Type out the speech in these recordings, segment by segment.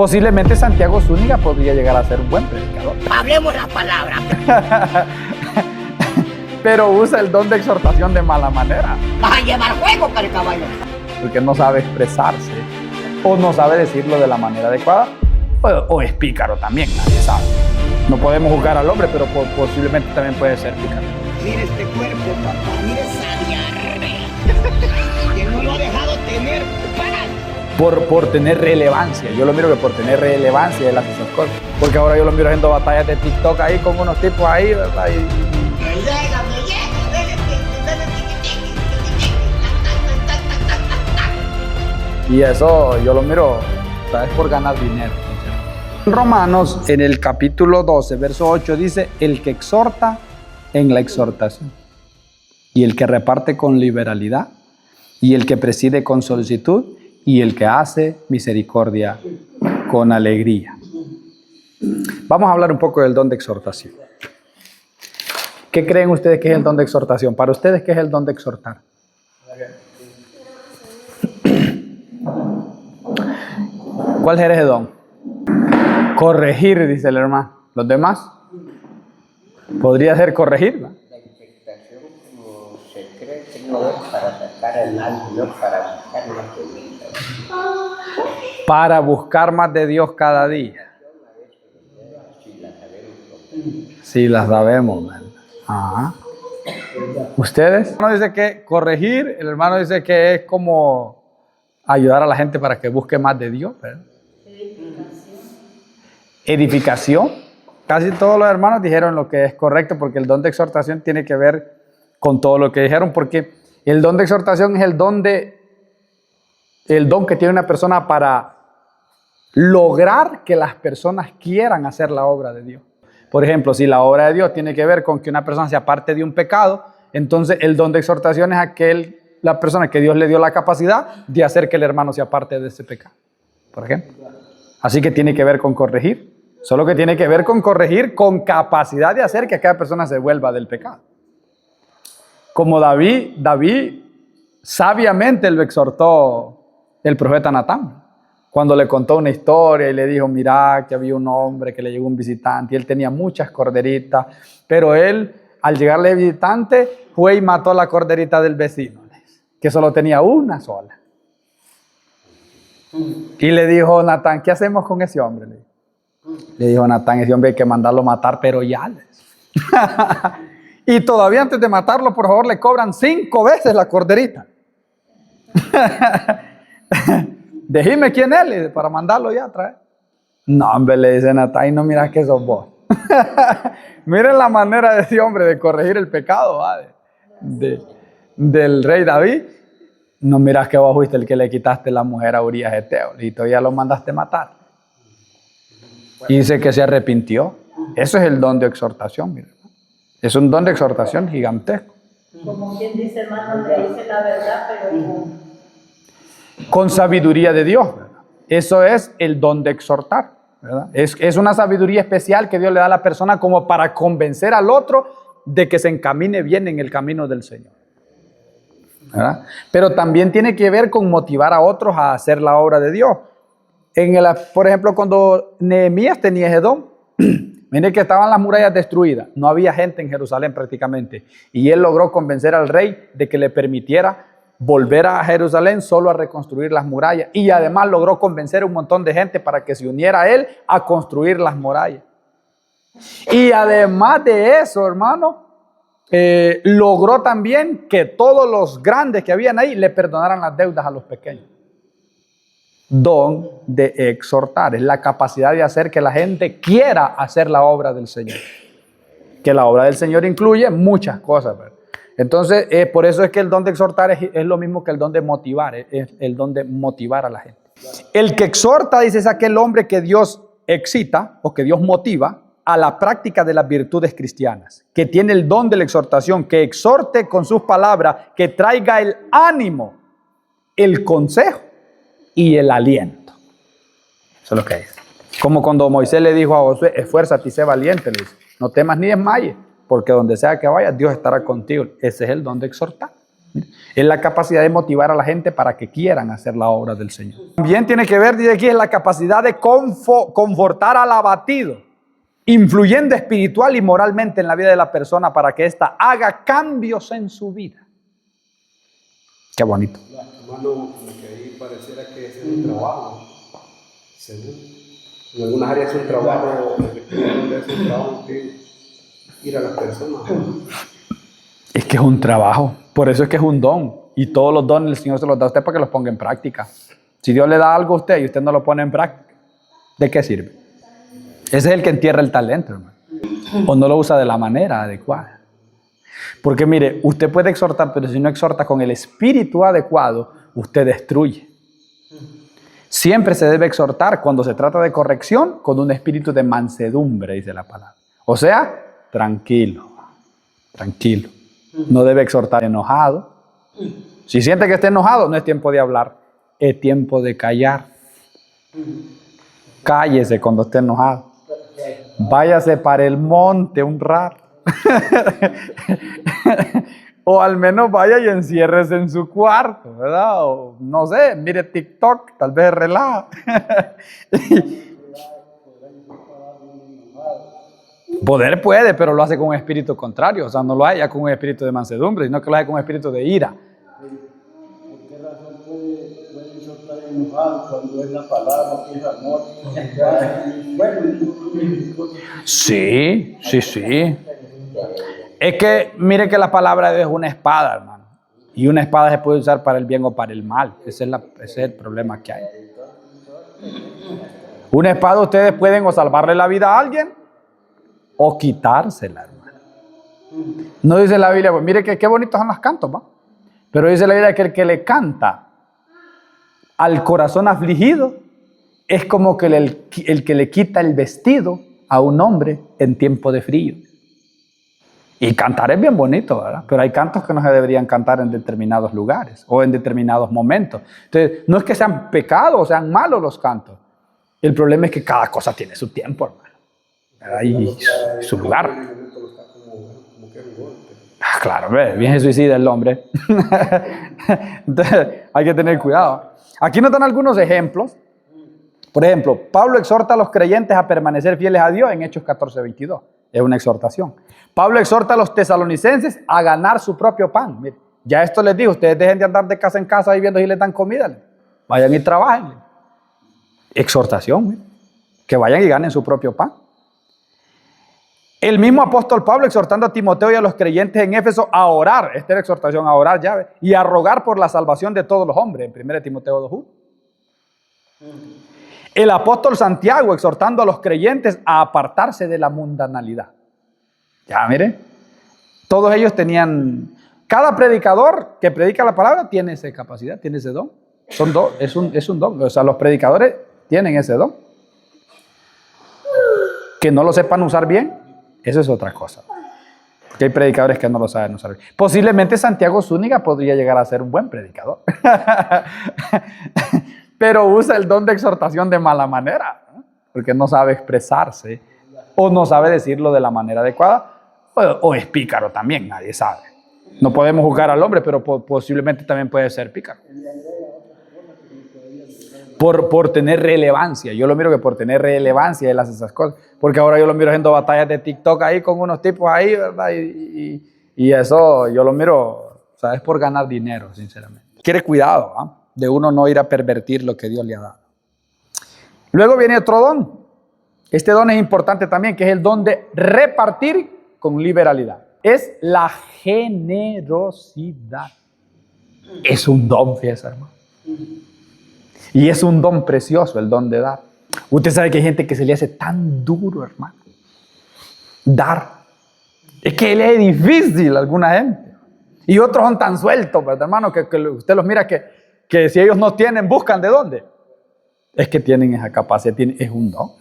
Posiblemente Santiago Zúñiga podría llegar a ser un buen predicador. Hablemos la palabra. Pero usa el don de exhortación de mala manera. Vas a llevar fuego para el caballo. Porque no sabe expresarse o no sabe decirlo de la manera adecuada. O es pícaro también, nadie sabe. No podemos juzgar al hombre, pero posiblemente también puede ser pícaro. Mire este cuerpo, papá. Mire esa diarrea. Que no lo ha dejado tener para... Por tener relevancia. Yo lo miro que por tener relevancia él hace esas cosas. Porque ahora yo lo miro haciendo batallas de TikTok ahí con unos tipos ahí, ¿verdad? Y eso yo lo miro, ¿sabes? Por ganar dinero. Romanos, en el capítulo 12, verso 8, dice: el que exhorta en la exhortación, y el que reparte con liberalidad, y el que preside con solicitud, y el que hace misericordia con alegría. Vamos a hablar un poco del don de exhortación. ¿Qué creen ustedes que es el don de exhortación? Para ustedes, ¿qué es el don de exhortar? ¿Cuál es ese don? Corregir, dice el hermano. ¿Los demás? Podría ser corregir, ¿no? La exhortación, como se cree que no es para sacar el alma, no para buscar más de Dios. Para buscar más de Dios cada día. Sí, las sabemos, ¿verdad? Ajá. ¿Ustedes? El hermano dice que corregir, el hermano dice que es como ayudar a la gente para que busque más de Dios, ¿verdad? Edificación. Casi todos los hermanos dijeron lo que es correcto, porque el don de exhortación tiene que ver con todo lo que dijeron, porque el don de exhortación es el don que tiene una persona para lograr que las personas quieran hacer la obra de Dios. Por ejemplo, si la obra de Dios tiene que ver con que una persona se aparte de un pecado, entonces el don de exhortación es la persona que Dios le dio la capacidad de hacer que el hermano se aparte de ese pecado, por ejemplo. Así que tiene que ver con corregir, solo que tiene que ver con corregir con capacidad de hacer que cada persona se vuelva del pecado. Como David sabiamente lo exhortó el profeta Natán, cuando le contó una historia y le dijo: mira, que había un hombre que le llegó un visitante y él tenía muchas corderitas, pero él, al llegarle visitante, fue y mató la corderita del vecino, que solo tenía una sola. Y le dijo Natán: ¿qué hacemos con ese hombre? Le dijo Natán: ese hombre hay que mandarlo matar, pero ya. Y todavía antes de matarlo, por favor, le cobran 5 veces la corderita. Decime quién es, para mandarlo ya a traer. No, hombre, le dice Natán: y no miras que sos vos. Miren la manera de ese hombre de corregir el pecado, ¿va? Del rey David. No miras que vos fuiste el que le quitaste la mujer a Urías Eteo y todavía lo mandaste matar. Y dice que se arrepintió. Eso es el don de exhortación, mira. Es un don de exhortación gigantesco. Como quien dice, hermano, le dice la verdad, pero con sabiduría de Dios, ¿verdad? Eso es el don de exhortar, ¿verdad? Es una sabiduría especial que Dios le da a la persona como para convencer al otro de que se encamine bien en el camino del Señor, ¿verdad? Pero también tiene que ver con motivar a otros a hacer la obra de Dios. Por ejemplo, cuando Nehemías tenía ese don, miren que estaban las murallas destruidas, no había gente en Jerusalén prácticamente, y él logró convencer al rey de que le permitiera volver a Jerusalén solo a reconstruir las murallas, y además logró convencer a un montón de gente para que se uniera a él a construir las murallas. Y además de eso, hermano, logró también que todos los grandes que habían ahí le perdonaran las deudas a los pequeños. Don de exhortar es la capacidad de hacer que la gente quiera hacer la obra del Señor. Que la obra del Señor incluye muchas cosas, ¿verdad? Entonces, por eso es que el don de exhortar es lo mismo que el don de motivar, es el don de motivar a la gente. El que exhorta, dice, es aquel hombre que Dios excita o que Dios motiva a la práctica de las virtudes cristianas, que tiene el don de la exhortación, que exhorte con sus palabras, que traiga el ánimo, el consejo y el aliento. Eso es lo que es. Como cuando Moisés le dijo a Josué: esfuérzate y sé valiente, le dice, no temas ni desmayes, porque donde sea que vayas, Dios estará contigo. Ese es el don de exhortar. Es la capacidad de motivar a la gente para que quieran hacer la obra del Señor. También tiene que ver, dice aquí, es la capacidad de confortar al abatido, influyendo espiritual y moralmente en la vida de la persona para que ésta haga cambios en su vida. Qué bonito. Hermano, como que ahí pareciera que es un trabajo, según. En algunas áreas es un trabajo, efectivamente es un trabajo que ir a las personas. Es que es un trabajo, por eso es que es un don. Y todos los dones el Señor se los da a usted para que los ponga en práctica. Si Dios le da algo a usted y usted no lo pone en práctica, ¿de qué sirve? Ese es el que entierra el talento, hermano. O no lo usa de la manera adecuada. Porque mire, usted puede exhortar, pero si no exhorta con el espíritu adecuado, usted destruye. Siempre se debe exhortar cuando se trata de corrección con un espíritu de mansedumbre, dice la palabra. O sea, tranquilo, tranquilo. No debe exhortar enojado. Si siente que está enojado, no es tiempo de hablar, es tiempo de callar. Cállese cuando esté enojado. Váyase para el monte un rato. O al menos vaya y enciérrese en su cuarto, ¿verdad? O no sé, mire TikTok, tal vez relaja. Poder puede, pero lo hace con un espíritu contrario. O sea, no lo hace con un espíritu de mansedumbre, sino que lo hace con un espíritu de ira. ¿Por qué razón puede uno estar enojado cuando es la palabra que es amor? Sí. Es que mire que la palabra de Dios es una espada, hermano. Y una espada se puede usar para el bien o para el mal. Ese es el problema que hay. Una espada ustedes pueden o salvarle la vida a alguien o quitársela, hermano. No dice la Biblia, pues mire que qué bonitos son los cantos, ¿va? Pero dice la Biblia que el que le canta al corazón afligido es como que el que le quita el vestido a un hombre en tiempo de frío. Y cantar es bien bonito, ¿verdad? Pero hay cantos que no se deberían cantar en determinados lugares o en determinados momentos. Entonces, no es que sean pecados o sean malos los cantos. El problema es que cada cosa tiene su tiempo, hermano. Y su lugar. Claro, bien se suicida el hombre. Entonces, hay que tener cuidado. Aquí nos dan algunos ejemplos. Por ejemplo, Pablo exhorta a los creyentes a permanecer fieles a Dios en Hechos 14:22. Es una exhortación. Pablo exhorta a los tesalonicenses a ganar su propio pan. Mire, ya esto les digo, ustedes dejen de andar de casa en casa y viendo si les dan comida. Vayan y trabajen. Exhortación, mire, que vayan y ganen su propio pan. El mismo apóstol Pablo exhortando a Timoteo y a los creyentes en Éfeso a orar, esta era exhortación, a orar ya, y a rogar por la salvación de todos los hombres, en 1 Timoteo 2:1. El apóstol Santiago exhortando a los creyentes a apartarse de la mundanalidad. Ya, mire, todos ellos tenían, cada predicador que predica la palabra tiene esa capacidad, tiene ese don. Es un don, o sea, los predicadores tienen ese don. Que no lo sepan usar bien, eso es otra cosa. Que hay predicadores que no lo saben usar bien. Posiblemente Santiago Zúñiga podría llegar a ser un buen predicador. Pero usa el don de exhortación de mala manera, ¿no? Porque no sabe expresarse o no sabe decirlo de la manera adecuada, o es pícaro también, nadie sabe. No podemos juzgar al hombre, pero posiblemente también puede ser pícaro. Por tener relevancia, yo lo miro que por tener relevancia él hace esas cosas, porque ahora yo lo miro haciendo batallas de TikTok ahí con unos tipos ahí, ¿verdad? Y eso yo lo miro, ¿sabes? Por ganar dinero, sinceramente. Quiere cuidado, ¿eh? De uno no ir a pervertir lo que Dios le ha dado. Luego viene otro don. Este don es importante también, que es el don de repartir con liberalidad. Es la generosidad. Es un don, fíjese, hermano. Y es un don precioso, el don de dar. Usted sabe que hay gente que se le hace tan duro, hermano, dar. Es que le es difícil a alguna gente. Y otros son tan sueltos, ¿verdad, hermano? Que usted los mira que si ellos no tienen, buscan de dónde. Es que tienen esa capacidad, es un don.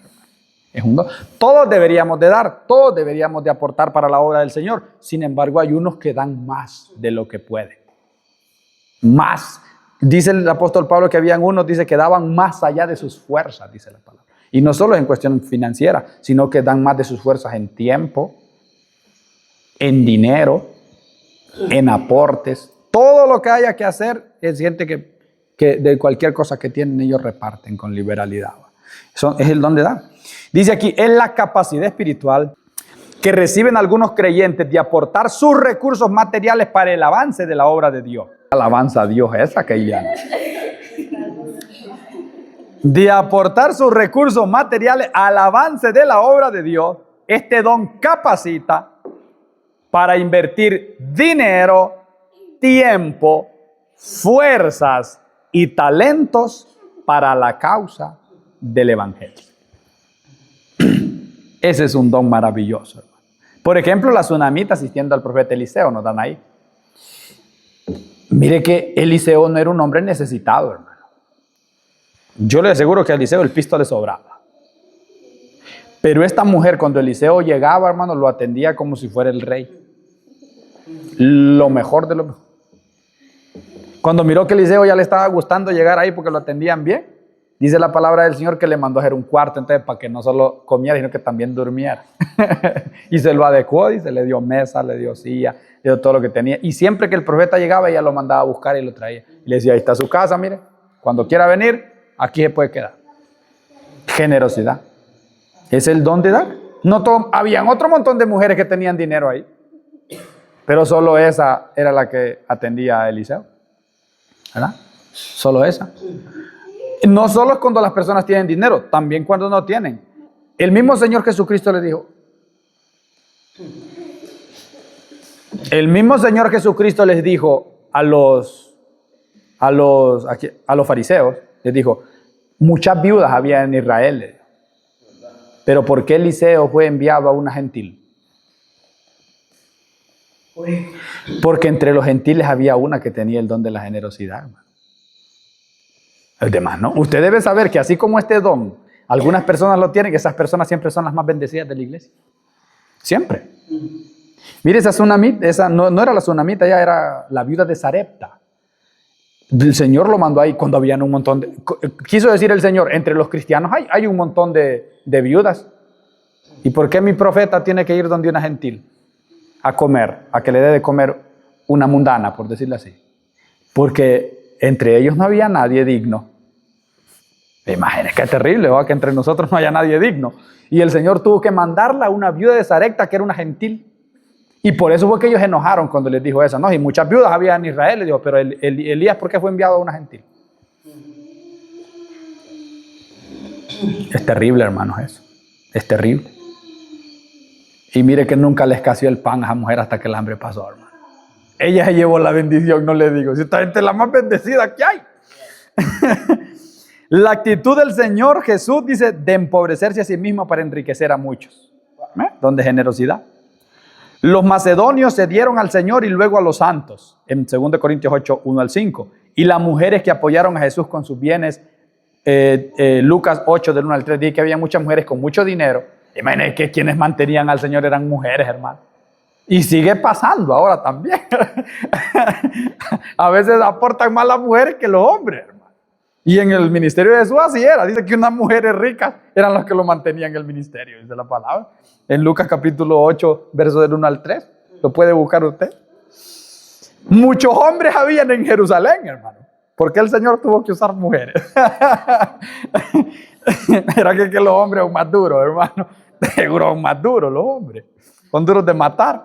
Es un don. Todos deberíamos de dar, todos deberíamos de aportar para la obra del Señor. Sin embargo, hay unos que dan más de lo que pueden. Más. Dice el apóstol Pablo que habían unos, dice que daban más allá de sus fuerzas, dice la palabra. Y no solo en cuestión financiera, sino que dan más de sus fuerzas en tiempo, en dinero, en aportes, Todo lo que haya que hacer es gente que de cualquier cosa que tienen ellos reparten con liberalidad. Es el don de dar. Dice aquí, es la capacidad espiritual que reciben algunos creyentes de aportar sus recursos materiales para el avance de la obra de Dios. Alabanza a Dios esa que ya. De aportar sus recursos materiales al avance de la obra de Dios. Este don capacita para invertir dinero, tiempo, fuerzas y talentos para la causa del evangelio. Ese es un don maravilloso. Por ejemplo, la tsunamita asistiendo al profeta Eliseo, nos dan ahí. Mire que Eliseo no era un hombre necesitado, hermano. Yo le aseguro que a Eliseo el pisto le sobraba. Pero esta mujer, cuando Eliseo llegaba, hermano, lo atendía como si fuera el rey. Lo mejor de lo mejor. Cuando miró que Eliseo ya le estaba gustando llegar ahí porque lo atendían bien, dice la palabra del Señor que le mandó a hacer un cuarto, entonces para que no solo comiera, sino que también durmiera. Y se lo adecuó, dice, le dio mesa, le dio silla, le dio todo lo que tenía. Y siempre que el profeta llegaba, ella lo mandaba a buscar y lo traía. Y le decía, ahí está su casa, mire, cuando quiera venir, aquí se puede quedar. Generosidad. Es el don de dar. No habían otro montón de mujeres que tenían dinero ahí, pero solo esa era la que atendía a Eliseo. ¿Verdad? Solo esa. No solo es cuando las personas tienen dinero, también cuando no tienen. El mismo Señor Jesucristo les dijo. El mismo Señor Jesucristo les dijo a los fariseos, les dijo, muchas viudas había en Israel. Pero ¿por qué Eliseo fue enviado a una gentil? Porque entre los gentiles había una que tenía el don de la generosidad, hermano. El demás, ¿no? Usted debe saber que así como este don, algunas personas lo tienen, que esas personas siempre son las más bendecidas de la iglesia. Siempre. Mire, esa tsunamita, no era la tsunamita, ya era la viuda de Sarepta. El Señor lo mandó ahí cuando habían un montón de... Quiso decir el Señor, entre los cristianos hay un montón de viudas. ¿Y por qué mi profeta tiene que ir donde una gentil? A comer, a que le dé de comer una mundana, por decirlo así. Porque entre ellos no había nadie digno. Imagínense qué terrible, ¿va? Que entre nosotros no haya nadie digno. Y el Señor tuvo que mandarla a una viuda de Sarepta, que era una gentil. Y por eso fue que ellos enojaron cuando les dijo eso, ¿no? Y muchas viudas había en Israel, le dijo, pero Elías, ¿por qué fue enviado a una gentil? Es terrible, hermanos, eso. Es terrible. Y mire que nunca le escaseó el pan a esa mujer hasta que el hambre pasó, hermano. Ella se llevó la bendición, no le digo. Si esta gente es la más bendecida que hay. La actitud del Señor Jesús dice de empobrecerse a sí mismo para enriquecer a muchos. Donde generosidad. Los macedonios se dieron al Señor y luego a los santos. En 2 Corintios 8, 1 al 5. Y las mujeres que apoyaron a Jesús con sus bienes. Lucas 8, del 1 al 3. Dice que había muchas mujeres con mucho dinero. Imagínense que quienes mantenían al Señor eran mujeres, hermano. Y sigue pasando ahora también. A veces aportan más las mujeres que los hombres, hermano. Y en el ministerio de Jesús así era. Dice que unas mujeres ricas eran las que lo mantenían en el ministerio, dice la palabra. En Lucas capítulo 8, versos del 1 al 3. Lo puede buscar usted. Muchos hombres habían en Jerusalén, hermano. ¿Por qué el Señor tuvo que usar mujeres? Era que los hombres son más duros, hermano. Seguro son más duros los hombres. Son duros de matar.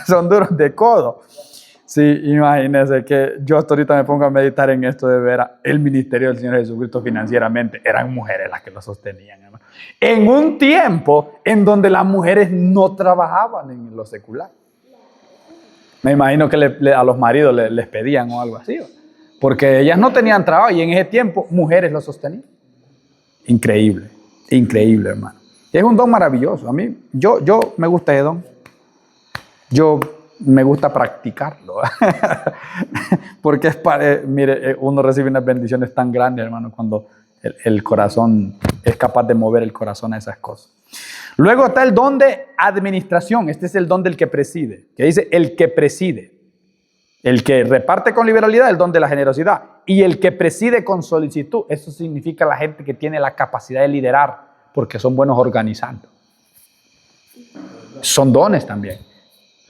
Son duros de codo. Sí, imagínense que yo hasta ahorita me pongo a meditar en esto de ver el ministerio del Señor Jesucristo financieramente. Eran mujeres las que lo sostenían, hermano. En un tiempo en donde las mujeres no trabajaban en lo secular. Me imagino que a los maridos les pedían o algo así, ¿no? Porque ellas no tenían trabajo y en ese tiempo mujeres lo sostenían. Increíble, increíble, hermano. Es un don maravilloso. A mí, yo me gusta ese don. Yo me gusta practicarlo. Porque mire, uno recibe unas bendiciones tan grandes, hermano, cuando el corazón es capaz de mover el corazón a esas cosas. Luego está el don de administración. Este es el don del que preside. Que dice el que preside. El que reparte con liberalidad, el don de la generosidad. Y el que preside con solicitud. Eso significa la gente que tiene la capacidad de liderar. Porque son buenos organizando. Son dones también.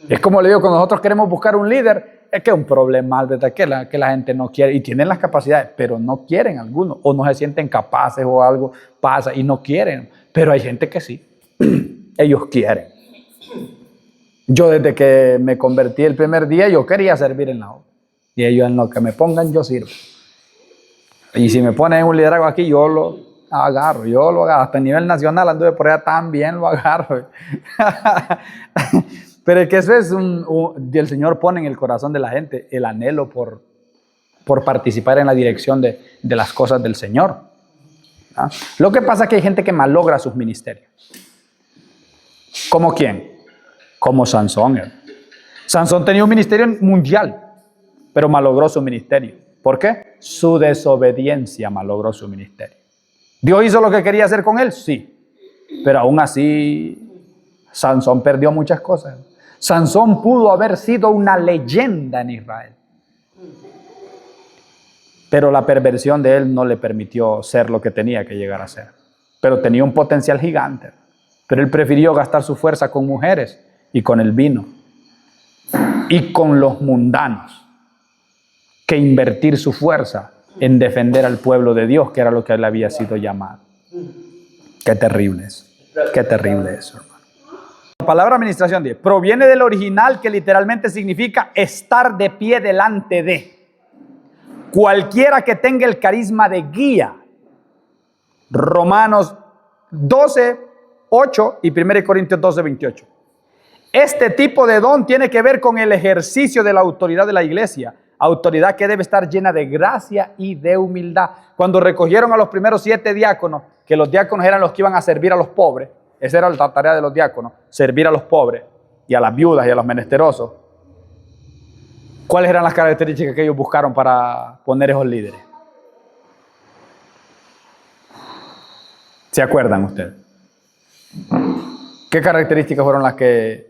Es como le digo, cuando nosotros queremos buscar un líder, es que es un problema, ¿verdad? Que la gente no quiere, y tienen las capacidades, pero no quieren algunos, o no se sienten capaces o algo pasa y no quieren. Pero hay gente que sí, ellos quieren. Yo desde que me convertí el primer día, yo quería servir en la obra. Y ellos en lo que me pongan, yo sirvo. Y si me ponen un liderazgo aquí, yo lo agarro. Hasta a nivel nacional anduve por allá también, lo agarro. Pero es que eso es el Señor pone en el corazón de la gente el anhelo por participar en la dirección de las cosas del Señor. ¿Ah? Lo que pasa es que hay gente que malogra sus ministerios. ¿Como quién? Como Sansón. Sansón tenía un ministerio mundial, pero malogró su ministerio. ¿Por qué? Su desobediencia malogró su ministerio. ¿Dios hizo lo que quería hacer con él? Sí. Pero aún así, Sansón perdió muchas cosas. Sansón pudo haber sido una leyenda en Israel. Pero la perversión de él no le permitió ser lo que tenía que llegar a ser. Pero tenía un potencial gigante. Pero él prefirió gastar su fuerza con mujeres y con el vino y con los mundanos que invertir su fuerza en defender al pueblo de Dios, que era lo que él había sido llamado. Qué terrible eso. Qué terrible eso, hermano. La palabra administración proviene del original, que literalmente significa estar de pie delante de. Cualquiera que tenga el carisma de guía. Romanos 12, 8 y 1 Corintios 12, 28. Este tipo de don tiene que ver con el ejercicio de la autoridad de la iglesia. Autoridad que debe estar llena de gracia y de humildad. Cuando recogieron a los primeros 7 diáconos, que los diáconos eran los que iban a servir a los pobres, esa era la tarea de los diáconos, servir a los pobres y a las viudas y a los menesterosos. ¿Cuáles eran las características que ellos buscaron para poner esos líderes? ¿Se acuerdan ustedes? ¿Qué características fueron las que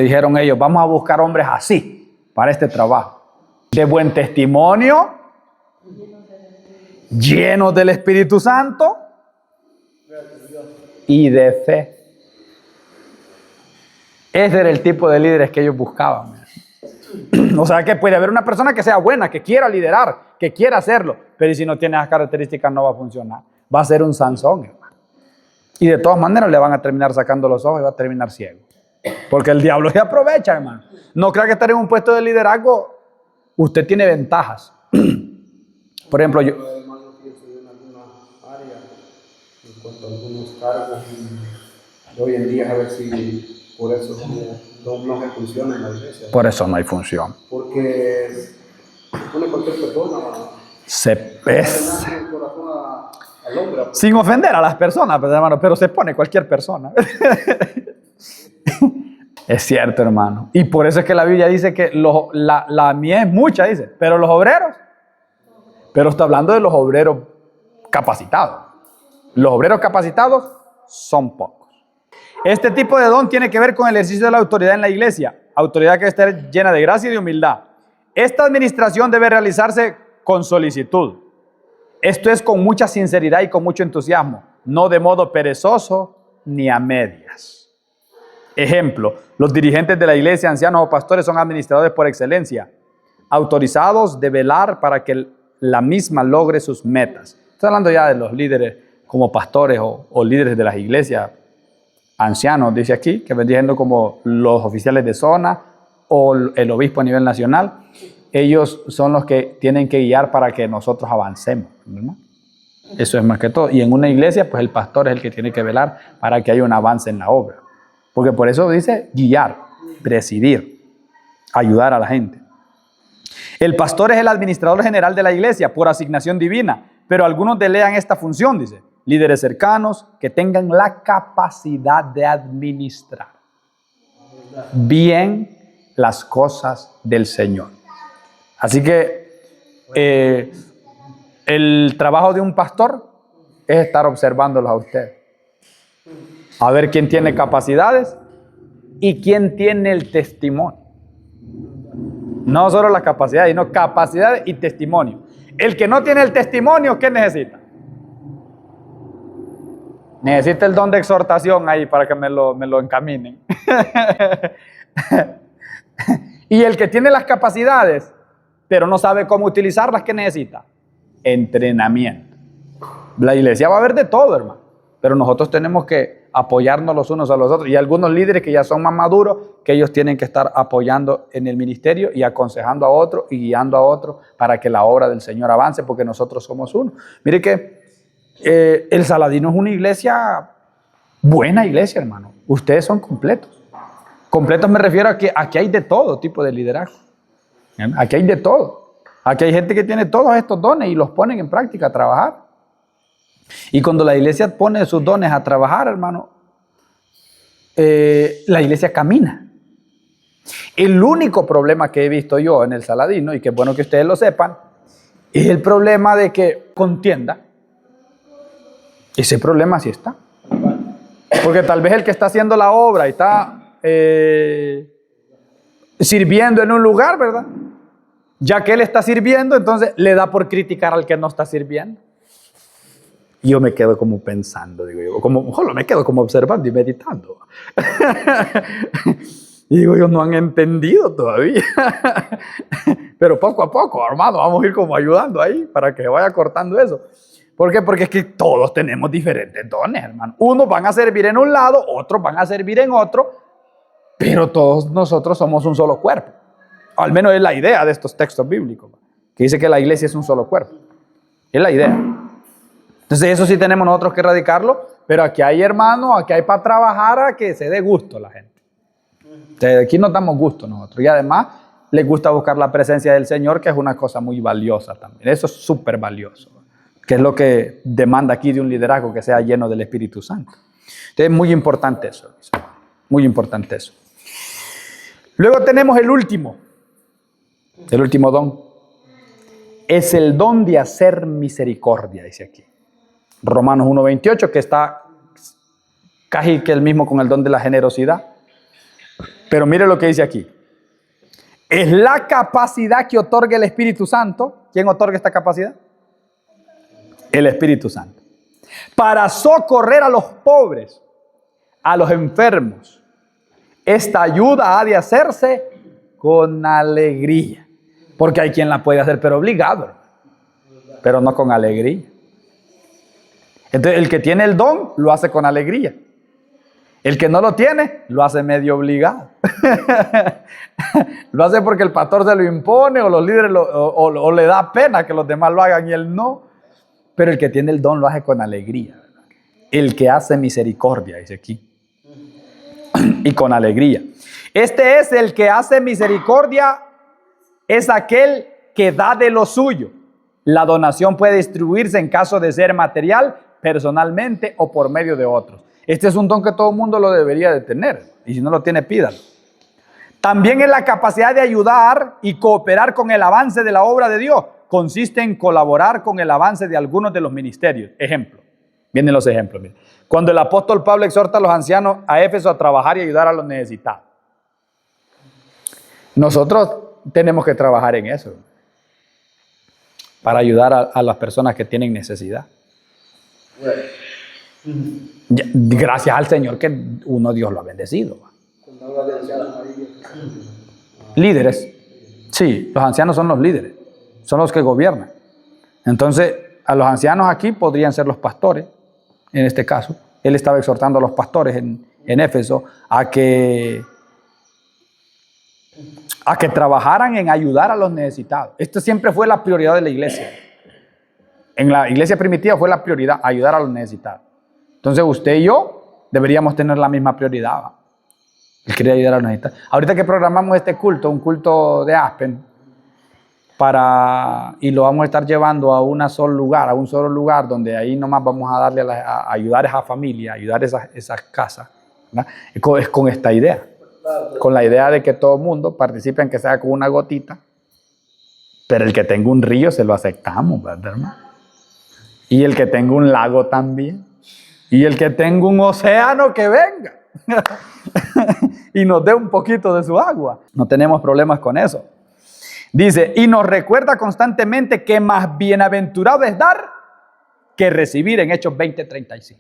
dijeron ellos? Vamos a buscar hombres así para este trabajo. De buen testimonio, llenos del Espíritu Santo y de fe. Ese era el tipo de líderes que ellos buscaban. O sea que puede haber una persona que sea buena, que quiera liderar, que quiera hacerlo, pero si no tiene esas características no va a funcionar. Va a ser un Sansón, hermano. Y de todas maneras le van a terminar sacando los ojos y va a terminar ciego. Porque el diablo se aprovecha, hermano. No crea que estar en un puesto de liderazgo, usted tiene ventajas. Por ejemplo, yo... Hermano, pienso en alguna área, en cuanto a algunos cargos, y hoy en día a ver si por eso no se funciona en la iglesia. Por eso no hay función. Porque se pone cualquier persona Se es el corazón al hombre. sin ofender a las personas, hermano, pero se pone cualquier persona. Es cierto, hermano. Y por eso es que la Biblia dice que la mies es mucha, dice, pero los obreros. Pero está hablando de los obreros capacitados. Los obreros capacitados son pocos. Este tipo de don tiene que ver con el ejercicio de la autoridad en la iglesia. Autoridad que debe estar llena de gracia y de humildad. Esta administración debe realizarse con solicitud. Esto es con mucha sinceridad y con mucho entusiasmo. No de modo perezoso ni a medias. Ejemplo, los dirigentes de la iglesia, ancianos o pastores, son administradores por excelencia, autorizados de velar para que la misma logre sus metas. Estoy hablando ya de los líderes como pastores o líderes de las iglesias, ancianos, dice aquí, que vendrían siendo como los oficiales de zona o el obispo a nivel nacional. Ellos son los que tienen que guiar para que nosotros avancemos, ¿no? Eso es más que todo. Y en una iglesia, pues el pastor es el que tiene que velar para que haya un avance en la obra. Porque por eso dice guiar, presidir, ayudar a la gente. El pastor es el administrador general de la iglesia por asignación divina, pero algunos delegan esta función, dice. Líderes cercanos que tengan la capacidad de administrar bien las cosas del Señor. Así que el trabajo de un pastor es estar observándolos a usted. A ver quién tiene capacidades y quién tiene el testimonio. No solo la capacidad, sino capacidad y testimonio. El que no tiene el testimonio, ¿qué necesita? Necesita el don de exhortación ahí para que me lo encaminen. Y el que tiene las capacidades, pero no sabe cómo utilizarlas, ¿qué necesita? Entrenamiento. La iglesia va a haber de todo, hermano, pero nosotros tenemos que apoyarnos los unos a los otros. Y algunos líderes que ya son más maduros, que ellos tienen que estar apoyando en el ministerio y aconsejando a otros y guiando a otros para que la obra del Señor avance, porque nosotros somos uno. Mire que el Saladino es una iglesia, buena iglesia, hermano. Ustedes son completos. Completos me refiero a que aquí hay de todo tipo de liderazgo. Aquí hay de todo. Aquí hay gente que tiene todos estos dones y los ponen en práctica a trabajar. Y cuando la iglesia pone sus dones a trabajar, hermano, la iglesia camina. El único problema que he visto yo en el Saladino, y que es bueno que ustedes lo sepan, es el problema de que contienda. Ese problema sí está. Porque tal vez el que está haciendo la obra y está sirviendo en un lugar, ¿verdad? Ya que él está sirviendo, entonces le da por criticar al que no está sirviendo. Y yo me quedo como pensando, digo yo, solo me quedo como observando y meditando. Y digo yo, no han entendido todavía. Pero poco a poco, hermano, vamos a ir como ayudando ahí para que se vaya cortando eso. ¿Por qué? Porque es que todos tenemos diferentes dones, hermano. Unos van a servir en un lado, otros van a servir en otro, pero todos nosotros somos un solo cuerpo. Al menos es la idea de estos textos bíblicos, que dice que la iglesia es un solo cuerpo. Es la idea. Entonces eso sí tenemos nosotros que erradicarlo, pero aquí hay hermanos, aquí hay para trabajar a que se dé gusto la gente. Entonces, aquí nos damos gusto nosotros y además les gusta buscar la presencia del Señor, que es una cosa muy valiosa también. Eso es súper valioso, que es lo que demanda aquí de un liderazgo que sea lleno del Espíritu Santo. Entonces es muy importante eso, muy importante eso. Luego tenemos el último don. Es el don de hacer misericordia, dice aquí. Romanos 1:28, que está casi que el mismo con el don de la generosidad. Pero mire lo que dice aquí. Es la capacidad que otorga el Espíritu Santo. ¿Quién otorga esta capacidad? El Espíritu Santo. Para socorrer a los pobres, a los enfermos. Esta ayuda ha de hacerse con alegría. Porque hay quien la puede hacer, pero obligado. Pero no con alegría. Entonces, el que tiene el don, lo hace con alegría. El que no lo tiene, lo hace medio obligado. Lo hace porque el pastor se lo impone, o los líderes o le da pena que los demás lo hagan y él no. Pero el que tiene el don lo hace con alegría. El que hace misericordia, dice aquí. Y con alegría. Este es el que hace misericordia, es aquel que da de lo suyo. La donación puede distribuirse en caso de ser material, personalmente o por medio de otros. Este es un don que todo el mundo lo debería de tener. Y si no lo tiene, pídalo. También en la capacidad de ayudar y cooperar con el avance de la obra de Dios. Consiste en colaborar con el avance de algunos de los ministerios. Ejemplo. Vienen los ejemplos. Miren. Cuando el apóstol Pablo exhorta a los ancianos a Éfeso a trabajar y ayudar a los necesitados. Nosotros tenemos que trabajar en eso. Para ayudar a las personas que tienen necesidad. Gracias al Señor que Dios lo ha bendecido. Líderes. Sí, los ancianos son los líderes. Son los que gobiernan. Entonces, a los ancianos aquí podrían ser los pastores. En este caso, él estaba exhortando a los pastores en Éfeso a que trabajaran en ayudar a los necesitados. Esto siempre fue la prioridad de la iglesia. En la iglesia primitiva fue la prioridad, ayudar a los necesitados. Entonces usted y yo deberíamos tener la misma prioridad. ¿Va? Él quería ayudar a los necesitados. Ahorita que programamos este culto, un culto de Aspen, y lo vamos a estar llevando a un solo lugar donde ahí nomás vamos a darle a ayudar a esa familia, ayudar a esas casas. ¿Verdad? Es con esta idea. Con la idea de que todo el mundo participe en que sea con una gotita, pero el que tenga un río se lo aceptamos, ¿verdad, hermano? Y el que tenga un lago también. Y el que tenga un océano que venga y nos dé un poquito de su agua. No tenemos problemas con eso. Dice, y nos recuerda constantemente que más bienaventurado es dar que recibir en Hechos 20:35.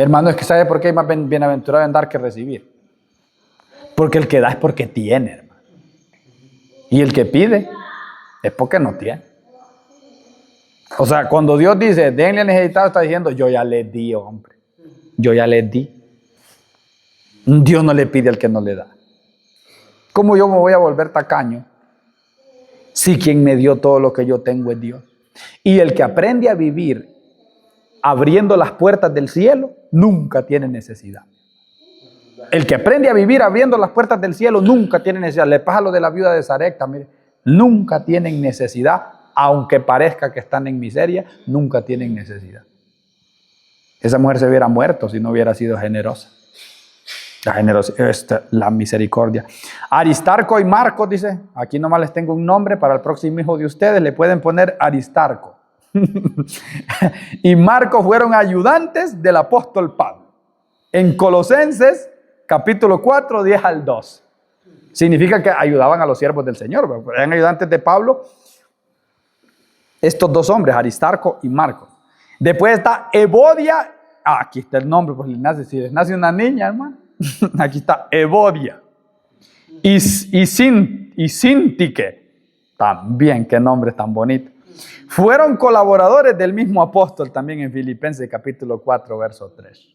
Hermano, es que ¿sabe por qué hay más bienaventurado en dar que recibir? Porque el que da es porque tiene, hermano. Y el que pide es porque no tiene. O sea, cuando Dios dice, denle al necesitado, está diciendo, yo ya le di, hombre. Yo ya le di. Dios no le pide al que no le da. ¿Cómo yo me voy a volver tacaño si quien me dio todo lo que yo tengo es Dios? Y el que aprende a vivir abriendo las puertas del cielo, nunca tiene necesidad. El que aprende a vivir abriendo las puertas del cielo, nunca tiene necesidad. Le pasa lo de la viuda de Sarepta, mire. Nunca tienen necesidad, aunque parezca que están en miseria, nunca tienen necesidad. Esa mujer se hubiera muerto si no hubiera sido generosa. La misericordia. Aristarco y Marcos, dice, aquí nomás les tengo un nombre para el próximo hijo de ustedes, le pueden poner Aristarco. Y Marcos fueron ayudantes del apóstol Pablo. En Colosenses, capítulo 4, 10 al 2. Significa que ayudaban a los siervos del Señor, eran ayudantes de Pablo. Estos dos hombres, Aristarco y Marcos. Después está Evodia. Aquí está el nombre, pues si les nace una niña, hermano. Aquí está Evodia. Y Sintique. También, qué nombre tan bonito. Fueron colaboradores del mismo apóstol también en Filipenses capítulo 4, verso 3.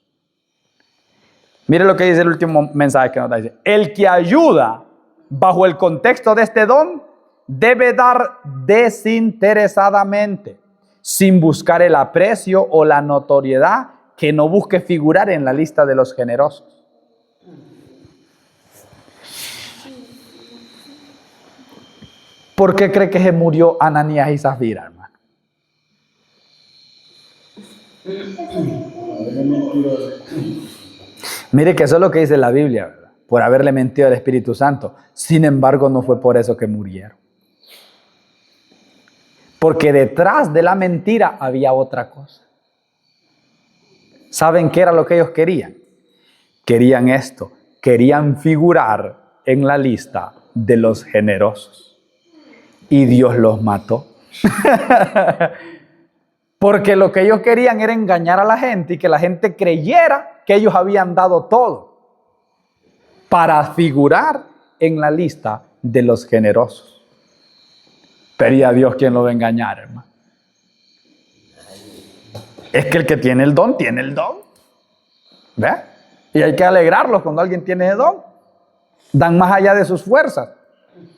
Mire lo que dice el último mensaje que nos da. Dice, el que ayuda bajo el contexto de este don debe dar desinteresadamente, sin buscar el aprecio o la notoriedad, que no busque figurar en la lista de los generosos. ¿Por qué cree que se murió Ananías y Zafira, hermano? Mire que eso es lo que dice la Biblia, ¿verdad? Por haberle mentido al Espíritu Santo. Sin embargo, no fue por eso que murieron. Porque detrás de la mentira había otra cosa. ¿Saben qué era lo que ellos querían? Querían esto. Querían figurar en la lista de los generosos. Y Dios los mató. Porque lo que ellos querían era engañar a la gente y que la gente creyera que ellos habían dado todo para figurar en la lista de los generosos. Pero ¿y a Dios quién lo va a engañar, hermano? Es que el que tiene el don, tiene el don. ¿Ve? Y hay que alegrarlos cuando alguien tiene el don. Dan más allá de sus fuerzas,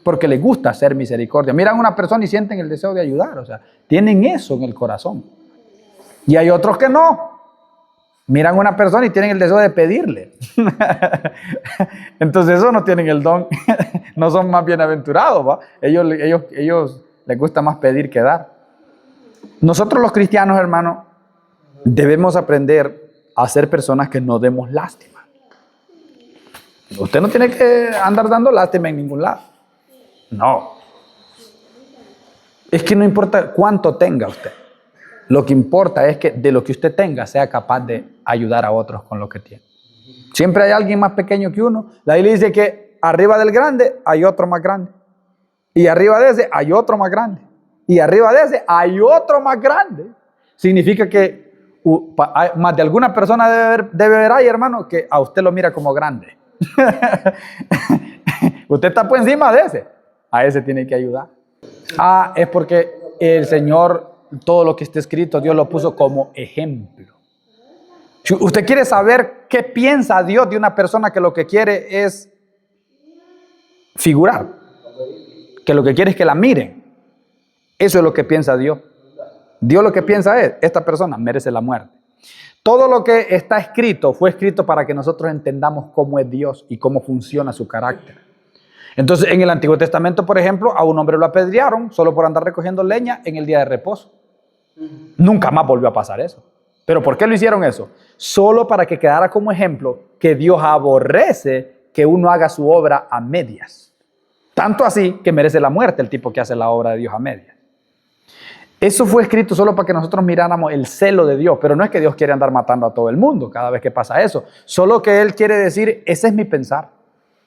porque les gusta hacer misericordia. Miran a una persona y sienten el deseo de ayudar. O sea, tienen eso en el corazón. Y hay otros que no. Miran a una persona y tienen el deseo de pedirle. Entonces esos no tienen el don. No son más bienaventurados, ¿va? Ellos les gusta más pedir que dar. Nosotros los cristianos, hermanos, debemos aprender a ser personas que no demos lástima. Usted no tiene que andar dando lástima en ningún lado. No. Es que no importa cuánto tenga usted. Lo que importa es que de lo que usted tenga sea capaz de ayudar a otros con lo que tiene. Siempre hay alguien más pequeño que uno. La Biblia dice que arriba del grande hay otro más grande. Y arriba de ese hay otro más grande. Y arriba de ese hay otro más grande. Significa que más de alguna persona debe haber ahí, hermano, que a usted lo mira como grande. Usted está por encima de ese. A ese tiene que ayudar. Es porque el Señor, todo lo que está escrito, Dios lo puso como ejemplo. Si usted quiere saber qué piensa Dios de una persona que lo que quiere es figurar, que lo que quiere es que la miren, eso es lo que piensa Dios. Dios lo que piensa es, esta persona merece la muerte. Todo lo que está escrito fue escrito para que nosotros entendamos cómo es Dios y cómo funciona su carácter. Entonces, en el Antiguo Testamento, por ejemplo, a un hombre lo apedrearon solo por andar recogiendo leña en el día de reposo. Nunca más volvió a pasar eso. ¿Pero por qué lo hicieron eso? Solo para que quedara como ejemplo que Dios aborrece que uno haga su obra a medias. Tanto así que merece la muerte el tipo que hace la obra de Dios a medias. Eso fue escrito solo para que nosotros miráramos el celo de Dios, pero no es que Dios quiere andar matando a todo el mundo cada vez que pasa eso. Solo que Él quiere decir, ese es mi pensar.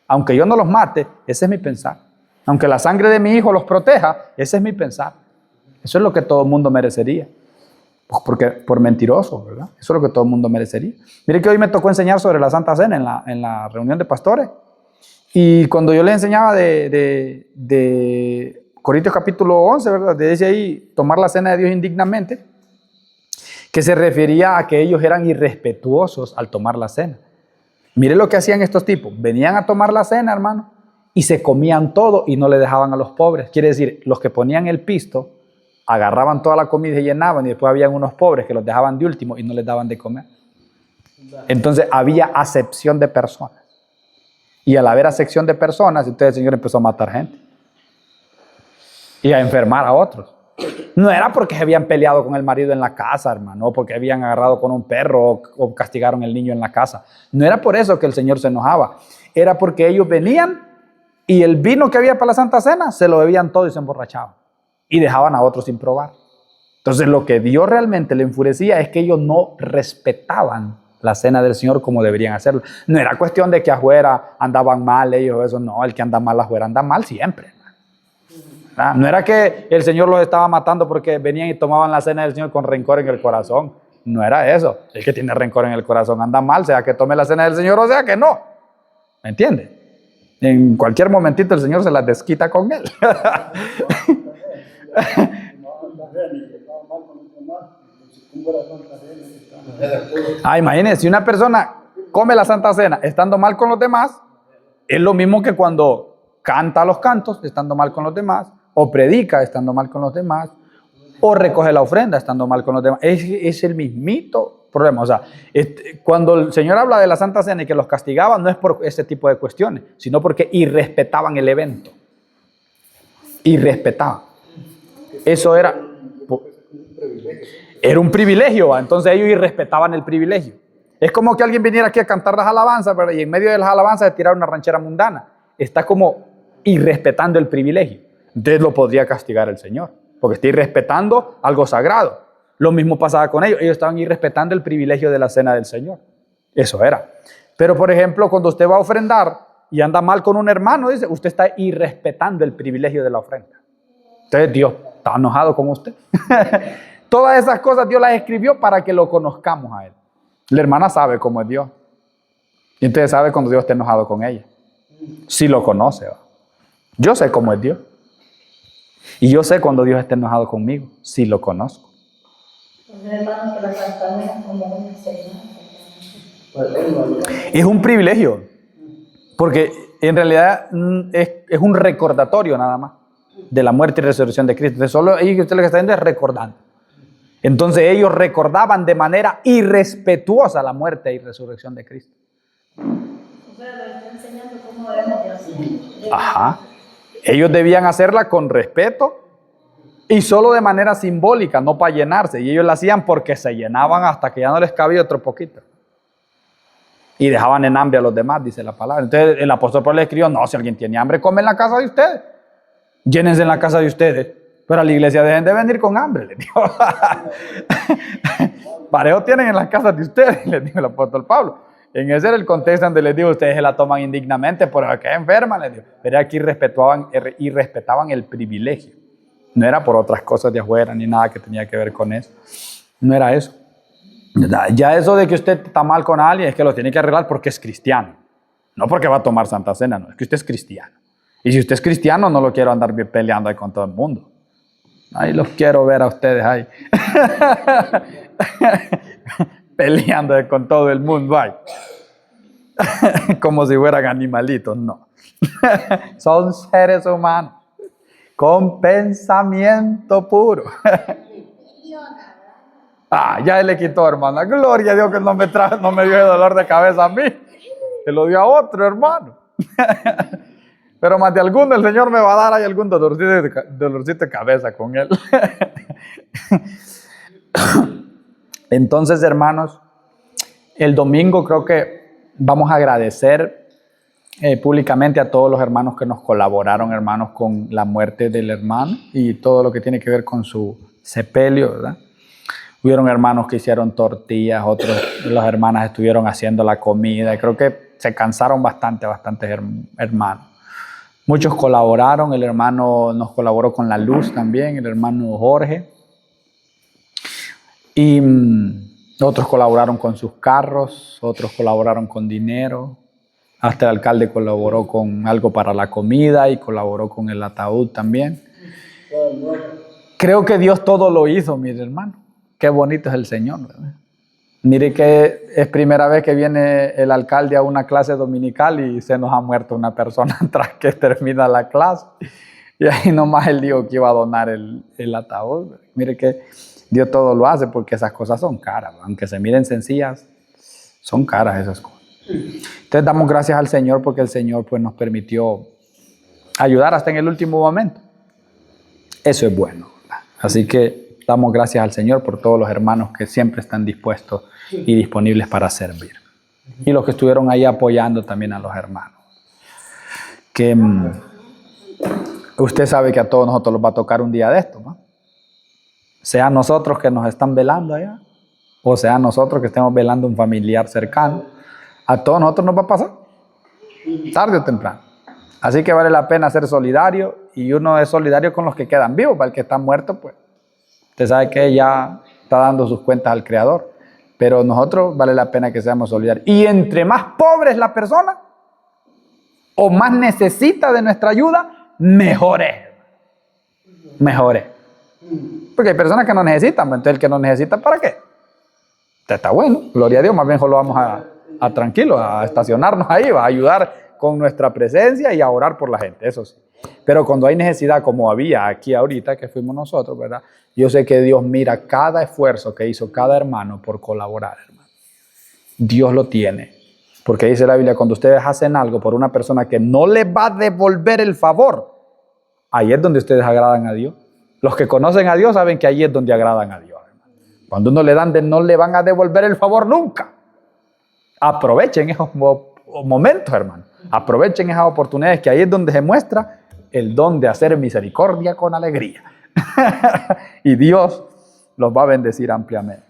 Aunque yo no los mate, ese es mi pensar. Aunque la sangre de mi hijo los proteja, ese es mi pensar. Eso es lo que todo el mundo merecería. Pues porque, por mentiroso, ¿verdad? Eso es lo que todo el mundo merecería. Mire que hoy me tocó enseñar sobre la Santa Cena en la reunión de pastores. Y cuando yo les enseñaba de Corintios capítulo 11, ¿verdad? Dice ahí, tomar la cena de Dios indignamente, que se refería a que ellos eran irrespetuosos al tomar la cena. Mire lo que hacían estos tipos. Venían a tomar la cena, hermano, y se comían todo y no le dejaban a los pobres. Quiere decir, los que ponían el pisto, agarraban toda la comida y llenaban, y después habían unos pobres que los dejaban de último y no les daban de comer. Entonces había acepción de personas. Y al haber acepción de personas, entonces el Señor empezó a matar gente. Y a enfermar a otros. No era porque se habían peleado con el marido en la casa, hermano, o porque habían agarrado con un perro o castigaron al niño en la casa. No era por eso que el Señor se enojaba. Era porque ellos venían y el vino que había para la Santa Cena se lo bebían todo y se emborrachaban. Y dejaban a otros sin probar. Entonces lo que Dios realmente le enfurecía es que ellos no respetaban la cena del Señor como deberían hacerlo. No era cuestión de que afuera andaban mal ellos, eso no, el que anda mal afuera anda mal siempre. ¿Verdad? No era que el Señor los estaba matando porque venían y tomaban la cena del Señor con rencor en el corazón. No era eso. El que tiene rencor en el corazón anda mal, sea que tome la cena del Señor o sea que no. ¿Me entiende? En cualquier momentito el Señor se las desquita con él. Imagínense, si una persona come la Santa Cena estando mal con los demás, es lo mismo que cuando canta los cantos estando mal con los demás, o predica estando mal con los demás, o recoge la ofrenda estando mal con los demás. Es el mismito problema. O sea, cuando el Señor habla de la Santa Cena y que los castigaba, no es por ese tipo de cuestiones, sino porque irrespetaban el evento. Irrespetaban. Eso era un privilegio, entonces ellos irrespetaban el privilegio. Es como que alguien viniera aquí a cantar las alabanzas, ¿verdad? Y en medio de las alabanzas de tirar una ranchera mundana. Está como irrespetando el privilegio. Entonces lo podría castigar el Señor, porque está irrespetando algo sagrado. Lo mismo pasaba con ellos. Ellos estaban irrespetando el privilegio de la cena del Señor. Eso era. Pero por ejemplo, cuando usted va a ofrendar y anda mal con un hermano, dice, usted está irrespetando el privilegio de la ofrenda. Entonces Dios está enojado con usted. Todas esas cosas Dios las escribió para que lo conozcamos a Él. La hermana sabe cómo es Dios. Y entonces sabe cuando Dios está enojado con ella. Si lo conoce. ¿Va? Yo sé cómo es Dios. Y yo sé cuando Dios está enojado conmigo. Si lo conozco. Es un privilegio. Porque en realidad es un recordatorio nada más de la muerte y resurrección de Cristo. Entonces solo ahí usted lo que está viendo es recordando. Entonces ellos recordaban de manera irrespetuosa la muerte y resurrección de Cristo. O sea, le está enseñando cómo debemos de hacer. Ajá. Ellos debían hacerla con respeto y solo de manera simbólica, no para llenarse. Y ellos la hacían porque se llenaban hasta que ya no les cabía otro poquito. Y dejaban en hambre a los demás, dice la palabra. Entonces el apóstol Pablo le escribió, no, si alguien tiene hambre, come en la casa de ustedes. Llénense en la casa de ustedes. Pero a la iglesia dejen de venir con hambre, les dijo. Parejo tienen en las casas de ustedes, les dijo el apóstol Pablo. En ese era el contexto donde les digo, ustedes se la toman indignamente, pero que enferman, les digo. Pero aquí respetaban el privilegio. No era por otras cosas de afuera, ni nada que tenía que ver con eso. No era eso. Ya eso de que usted está mal con alguien es que lo tiene que arreglar porque es cristiano. No porque va a tomar Santa Cena, no, es que usted es cristiano. Y si usted es cristiano, no lo quiero andar peleando ahí con todo el mundo. Ahí los quiero ver a ustedes ahí. Peleando con todo el mundo ahí. Como si fueran animalitos, no. Son seres humanos con pensamiento puro. Ya él le quitó, hermana. Gloria a Dios que no me dio el dolor de cabeza a mí. Se lo dio a otro hermano. Pero más de alguno el Señor me va a dar ahí algún dolorcito de cabeza con él. Entonces, hermanos, el domingo creo que vamos a agradecer públicamente a todos los hermanos que nos colaboraron, hermanos, con la muerte del hermano y todo lo que tiene que ver con su sepelio, ¿verdad? Hubieron hermanos que hicieron tortillas, otros de las hermanas estuvieron haciendo la comida y creo que se cansaron bastantes hermanos. Muchos colaboraron, el hermano nos colaboró con la luz también, el hermano Jorge. Y otros colaboraron con sus carros, otros colaboraron con dinero. Hasta el alcalde colaboró con algo para la comida y colaboró con el ataúd también. Creo que Dios todo lo hizo, mire hermano. Qué bonito es el Señor, ¿verdad? Mire que es primera vez que viene el alcalde a una clase dominical y se nos ha muerto una persona tras que termina la clase. Y ahí nomás él dijo que iba a donar el ataúd. Mire que Dios todo lo hace porque esas cosas son caras. Aunque se miren sencillas, son caras esas cosas. Entonces damos gracias al Señor porque el Señor pues, nos permitió ayudar hasta en el último momento. Eso es bueno, ¿verdad? Así que damos gracias al Señor por todos los hermanos que siempre están dispuestos y disponibles para servir. Y los que estuvieron ahí apoyando también a los hermanos. Que usted sabe que a todos nosotros nos va a tocar un día de esto, ¿no? Sea nosotros que nos están velando allá, o sea nosotros que estemos velando un familiar cercano. A todos nosotros nos va a pasar, tarde o temprano. Así que vale la pena ser solidario, y uno es solidario con los que quedan vivos. Para el que está muerto, pues, usted sabe que ya está dando sus cuentas al Creador. Pero nosotros vale la pena que seamos solidarios. Y entre más pobre es la persona, o más necesita de nuestra ayuda, mejor es. Mejor es. Porque hay personas que no necesitan, entonces el que no necesita, ¿para qué? Está bueno, gloria a Dios, más bien lo vamos a tranquilo, a estacionarnos ahí, va a ayudar con nuestra presencia y a orar por la gente, eso sí. Pero cuando hay necesidad, como había aquí ahorita, que fuimos nosotros, ¿verdad? Yo sé que Dios mira cada esfuerzo que hizo cada hermano por colaborar, hermano. Dios lo tiene. Porque dice la Biblia, cuando ustedes hacen algo por una persona que no les va a devolver el favor, ahí es donde ustedes agradan a Dios. Los que conocen a Dios saben que ahí es donde agradan a Dios, hermano. Cuando uno le dan, no le van a devolver el favor nunca. Aprovechen esos momentos, hermano. Aprovechen esas oportunidades, que ahí es donde se muestra el don de hacer misericordia con alegría. Y Dios los va a bendecir ampliamente.